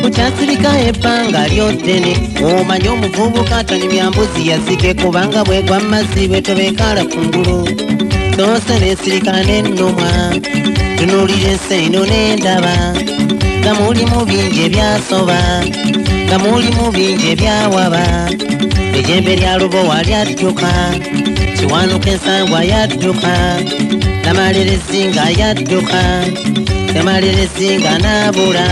Kuchasirika epanga lyotene omanya omuvubuka tanyumya mbuzi yazike kubanga bwegwa masibe tobekala kungulu tose nesirika nennomwa tunulire enseino n'endaba nga muli mu bingi ebyasoba nga muli mu bingi ebyawaba ejjembe lya lubowa lyadduka kiwanuka ensangwa yadduka namalirezi nga yadduka yamalirezi nga naabula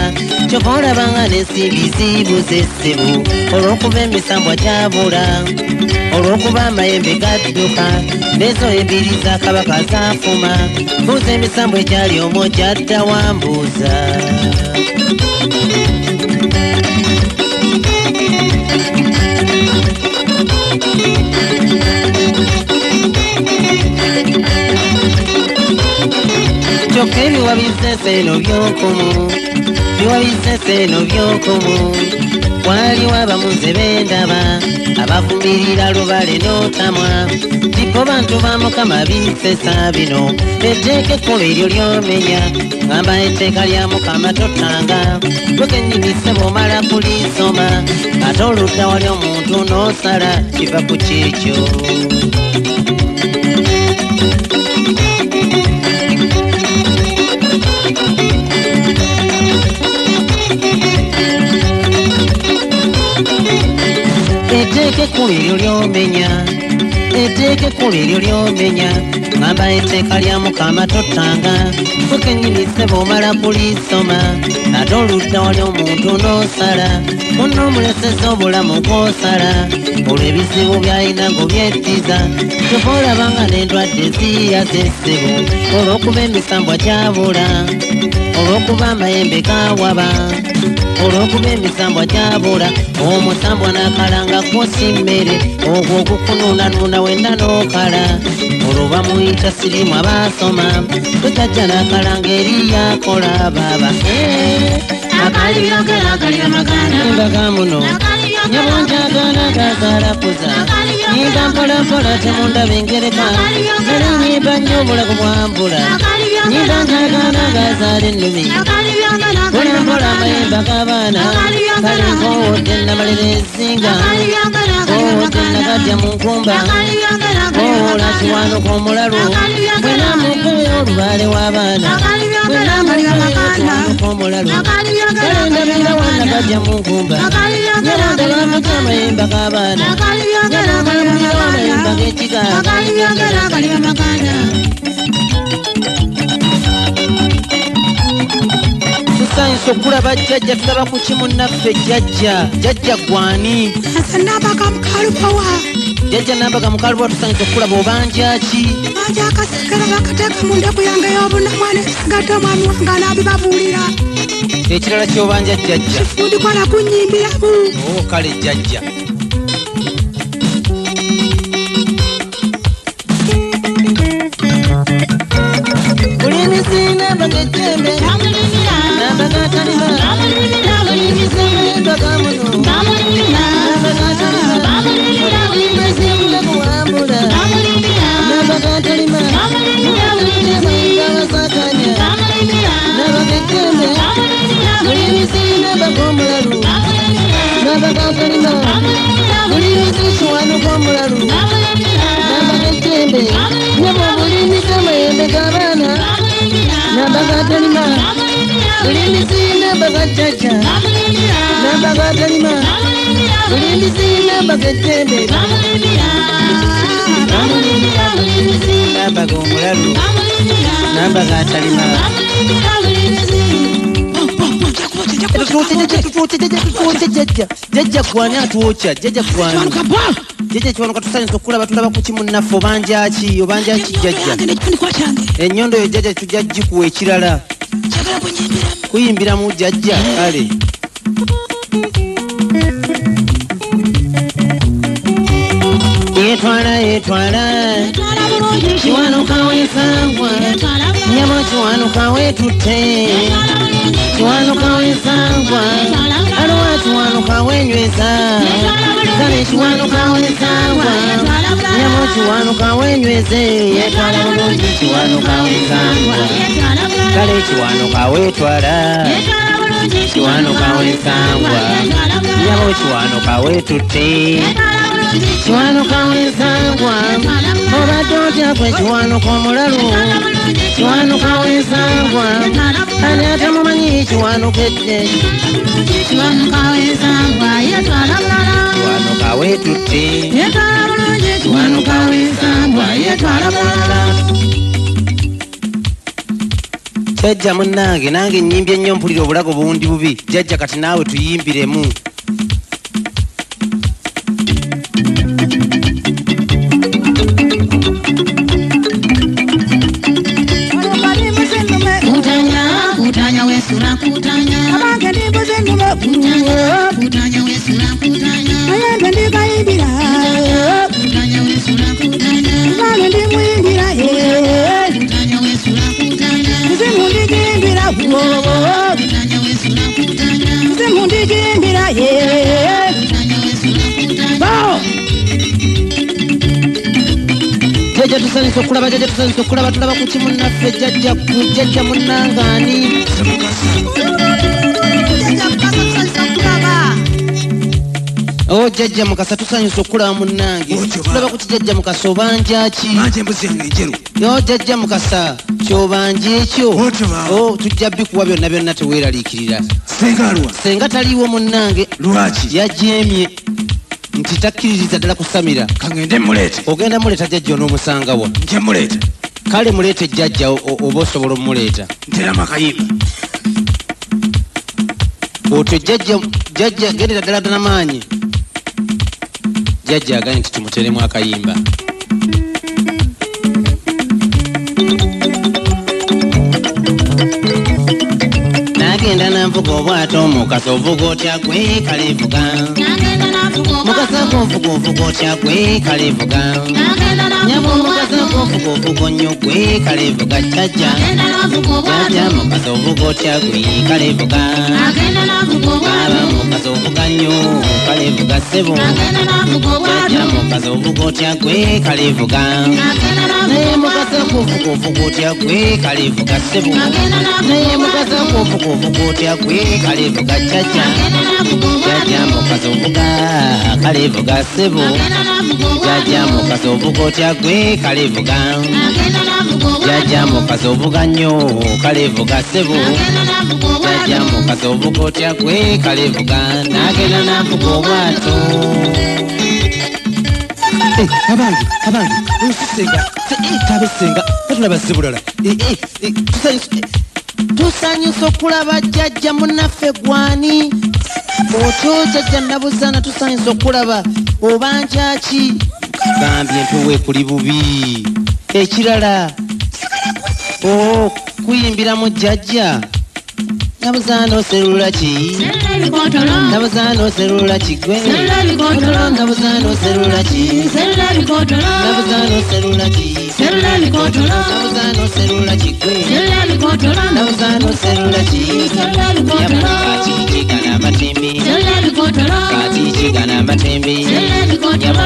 kyokola banga n'ensimbi zibuze essibu olw'okuba emisambwa gyabula olw'okuba amayembe gadduka n'ezo ebiri za kabaka zaafuma buuza emisambwa egyali omwo gyadda wambuuza kyokka ebiwabiza enseeno by'okumu biwabiza enseeno by'okumu waliwo abamuze b'endaba abavumirira lubale n'otamwa tipo bantu ba mukama bisesa bino etteeka ekkulu eryo ly'omenya ngamba etteeka lya mukama totanga lwekennyinise bw'omala kulisoma ate oludda wali omuntu n'osala kiva ku kyekyo etteeka ekkulu eryo ly'omenya etteeka ekkulu eryo ly'omenya ngamba etteeka lya mukama totanga kukennyinise bw'omala kulisoma ate oludda wali omuntu n'osala munno omuleseza obulamu bw'osala olwo ebizibu by'alina ng'obyettiza kyova olabanga n'endwadde ziyaza essibu olw'okuba emisambwa gyabula olw'okuba amayembe gawaba olw'okuba emisambwa gyabula omusambwa n'akalanga kwosi mmere ogwo ogukunuunanuuna wenna n'okala olwo bamuyita sirimu abaasoma twejajja n'akalanga eri yakola baaba embaga muno nyabonjagala gagalakuza nyimba mpolampola temundaba engereka zali nyimba nnyo obulago bwambula nyimba njagala gazaala ennumi mpolampola amayemba g'abaana kale nkowodde namalira ensinga nkowodde nagadya mu nkumba nkowoola kiwanuka omulalu bwena mukuyo olubaale w'abaana bwena mukuyo omulalu kale ndabira wanagadya mu nkumba nyabonda bamuta amayemba g'abaana nyabonda amayemba g'ekigaga tusanyiza okulaba jjajja tulaba ku kimu naffe jjajja gwani nabaga mukalubawa jjajja nabaga mukalubawa tusanyiza okulaba obanjaki banja akasekera bakateeka mu ndeku yange y'obunamwana esigadde omwami wange anaabibabuulira ekirala kyobanja jjajja ndikola kunyimbiramu kale jjajja buli emizinga mbaga ejjembe nabaga atalima buli emizinga mbaga muno nabaga atalima buli emizinga kuwambula nabaga atalima abasakanya nabaga ejjembe buli emizinga mbaga omulalu nabaga atalima buli emizishiwanuka omulalu nabaga ejjembe nyabo buli emisamayembe g'abaana nabaga atalima buli emizinga mbaga jjajja nabaga atalima buli emizinga mbaga ejjembe nabaga omulalu nabaga atalima jjajja gwani atwokya jjajja gwani jjajja kiwanuka tusanyiza okulaba tulaba ku kimu naffe obanjaki jjajja ennyondo eyo jjajja tujja gikuwa ekirala kuyimbiramu jjajja kale yetwala kiwanuka wesangwa nyabo kiwanuka wetutte kiwanuka wesangwa alwa kiwanuka wenyweza kale kiwanuka wesangwa nyabo kiwanuka wenyweze yetwala bulungi kiwanuka wesangwa kale kiwanuka wetwala kiwanuka wesangwa nyabo kiwanuka wetutte kiwanuka wesangwa obadde otya gwe kiwanuka omulalu kiwanuka wesangwa ani atamumanyi kiwanuka edde kiwanuka wesangwa yetwala bulala kiwanuka wetutte yetwala bulungi kiwanuka wesangwa yetwala bulala jjajja munnange nange nyimbye nnyo mpulira obulago buwundi bubi jjajja kati naawe tuyimbiremu kutanya wesula kutanya abange ndimbuze nnume kutanya wesula kutanya ayende ndikayimbira kutanya wesula kutanya nange ndimuyingira kutanya wesula kutanya mzimu ndigimbira kutanya wesula kutanya mzimu ndigimbira kutanya wesula kutanya jjajja tusanyusa okulaba jjajja tusanyusa okulaba tulaba ku ki munnaffe jjajja munnangaani o jjajja mukasa tusanyusa okulaba munnange tulaba ku ki jjajja mukasa obanja ki o jjajja mukasa kyobanja ekyo tujja bikuwa byonna byonna teweeraliikirira senga taliiwo munnange yajemye nti takkiririza ddala kusamira kangende muleete ogenda muleeta jjajja onoomusangawa nje muleete kale muleete jjajja oba osobola omuleeta ntera makayimba otyo jjajja gendera ddala ddalamaanyi jjajja agaye nti tumuteremu akayimba nagenda nanvuga obwato omukasa ovuga otya gwe kalevuga mukasa konvuga ovuga otya gwe kalevuga nyabo mukasa konvuga ovuga nnyo gwe kalevuga jjajja jjajja mukasa ovuga otya gwe kalevuga baba mukasa ovuga nnyo kalevuga ssebo jjajja mukasa ovuga otya gwe kalevuga naye mukasa konvuga ovuga otya gwe kalevuga ssebo naye mukasa konvuga ovuga otya gwe kalevuga jjajja jjajja mukasa ovuga kalevuga ssebo jjajja mukasa ovuga otya gwe kalevuga jjajja mukasa ovuga nnyo kalevuga ssebo jjajja mukasa ovuga otya gwe kalevuga nagenda nanvuga obwato abange olusisenga tabesenga tatulaba ssebulala tusanyusa okulaba jjajja munnaffe gwani otyo jjajja nabuzaana tusanyusa okulaba obanja ki gambye ntuwe kuli bubi ekirala kuyimbiramu jjajja nabuzaana oserula ki nabuzaana oserula ki gwe nabuzaana oserula ki nabuzaana oserula ki nabuzaana oserula ki gwe nabuzaana oserula ki kati kigana amatembe kati kigana amatembe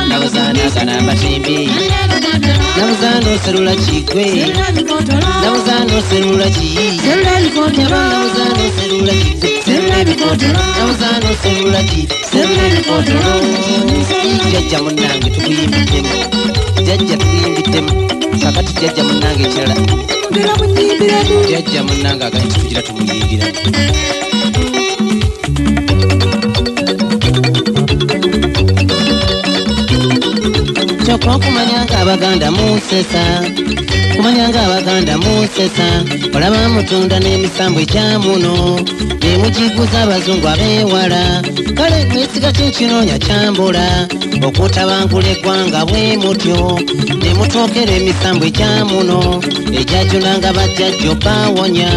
nabuzaana gana amatembe nabuzaana oserula ki gwe nabuzaana oserula ki nabuzaana oserula ki nabuzaana oserula ki jjajja munnange tukuyimbiddemu jjajja tukuyimbiddemu kakati jjajja munnange ekirala jjajja munnange agati tugira tumuyimbira kyokka okumanyanga abaganda musesa kumanyanga abaganda musesa olaba mutunda n'emisambo ekyamuno nemugiguza abazungu abewala kale mwesiga kinkinoonya kyambula okutabangula eggwanga bwe mutyo nemutookera emisambo ekyamuno egyajunanga bajjajjo bawonya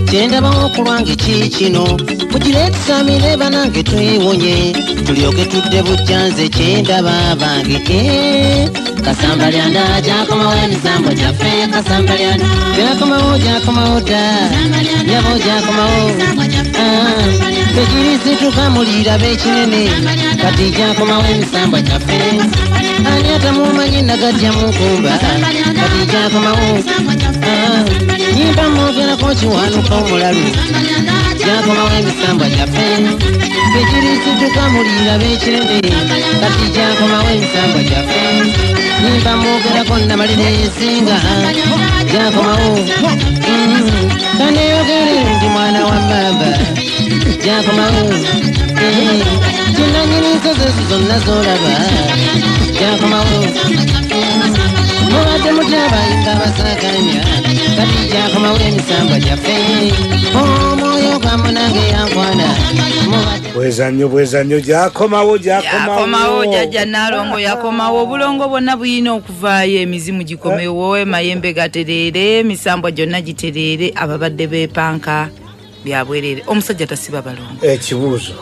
kyendabawo okulwange kiikino mugireetusamire banange twewonye tulyoke tudde bujjanze kyendaba bange Kasambalyanda jakomawo emisambo gyaffe Kasambalyanda jakomawo dda nyabo jakomawo tekirisitu mulira b'ekinene kati jakomawo emisambo gyaffe ani atamumanyi nagatya mukumba kati jakomawo nyimba mwogerako kiwanuka omulalu jakomawo emisambo gyaffe tekirisitu mulira b'ekinene kati jakomawo emisambo gyaffe nyimba mwogerako namalira esinga jakomawo kaneyogere ndi mwana wa baba jakomawo kinanyiriza zezo zonna zolaba jakomawo mubadde mutya abayinga basakanya kati jakomawo emisambo gyaffe omwoyo gwamu nange yankwana bwezannyo jakomawo jajja Nalongo yakomawo obulongo bwonna buyina okuvaayo emizimu gikomewo mayembe gatereere emisambo gyonna gitereere ababadde beepanka byabwerere omusajja tasiba balongo ekibuuzo